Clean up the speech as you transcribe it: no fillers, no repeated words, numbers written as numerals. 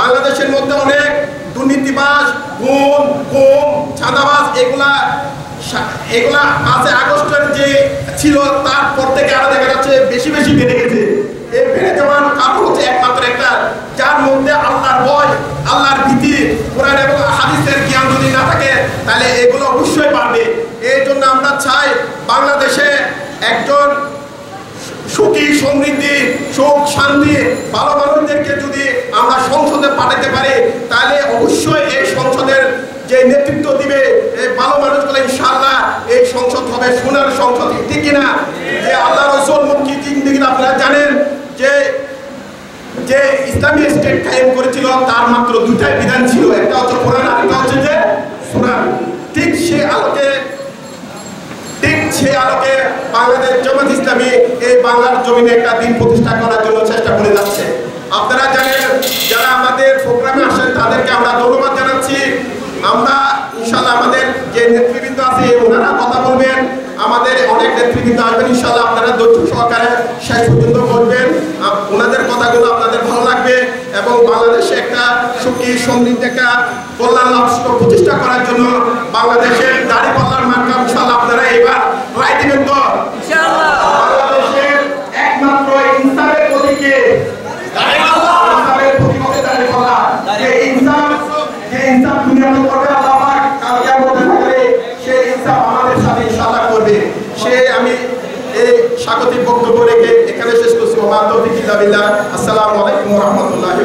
বাংলাদেশের মধ্যে অনেক দুর্নীতিবাজ, গুম, চাঁদাবাজ এগুলা 5 আগস্টের যে ছিল তারপর থেকে আরো দেখা যাচ্ছে বেশি বেশি বেড়ে গেছে। এই বেড়ে যাওয়ার কারণ হচ্ছে একমাত্র একটা, যার মধ্যে আল্লাহর ভয়, আল্লাহর ভীতি, কোরআন এবং হাদিসের জ্ঞান যদি না থাকে তাহলে এগুলো অবশ্যই বাড়বে। এই জন্য আমরা চাই বাংলাদেশে একজন সুখী, সমৃদ্ধি, সুখ, শান্তি, ভালো মানুষদেরকে যদি আমরা সংসদে পাঠাতে পারি তাহলে অবশ্যই এই সংসদের যে নেতৃত্ব দিবে এই ভালো মানুষগুলো, ইনশাআল্লাহ এই সংসদ হবে সোনার সংসদ। ঠিক কিনা? যে আল্লাহ রাসূল মুক্তি জিন্দেগি আপনারা জানেন যে যে ইসলামী স্টেট কায়েম করেছিল তার মাত্র 2টাই বিধান ছিল, একটা হচ্ছে কোরআন আর একটা হচ্ছে যে সূরা। ঠিক সে আলোকে বাংলাদেশ জামাত ইসলামী এই বাংলার জমিনে একটা দিন প্রতিষ্ঠা করার জন্য চেষ্টা করে যাচ্ছে। আপনারা জানেন, যারা আমাদের প্রোগ্রামে আসেন তাদেরকে আমরা ধন্যবাদ জানাচ্ছি। আমরা ইনশাআল্লাহ আমাদের যে নেতৃবৃন্দ আছে ওনারা কথা বলবেন, আমাদের অনেক নেতৃবৃন্দ আসবেন, ইনশাআল্লাহ আপনারা ধৈর্য সহকারে শেষ পর্যন্ত বলবেন। ওনাদের কথাগুলো আপনাদের ভালো লাগবে এবং বাংলাদেশে একটা সুখী, সমৃদ্ধ একটা কল্যাণ রাষ্ট্র প্রতিষ্ঠা করার জন্য বাংলাদেশের দাঁড়িপাল্লার মার্কা ইনশাআল্লাহ আপনারা এবার রায় দিবেন তো ইনশাআল্লাহ। বাংলাদেশের একমাত্র ইনসাফের প্রতীকে দাঁড়িপাল্লা, ইনসাফের প্রতীক হচ্ছে দাঁড়িপাল্লা। যে ইনসাফ দুনিয়াতে করবে আল্লাহ পাক, কাল কিয়ামতে থাকলে সেই ইনসাফ আমাদের সাথে ইনশাআল্লাহ করবে। আমি এই স্বাগতিক বক্তব্য রেখে এখানে শেষ করছি। ওয়া মা তাওফীক ইল্লা বিল্লাহ। আসসালামু আলাইকুম ওয়া রাহমাতুল্লাহি।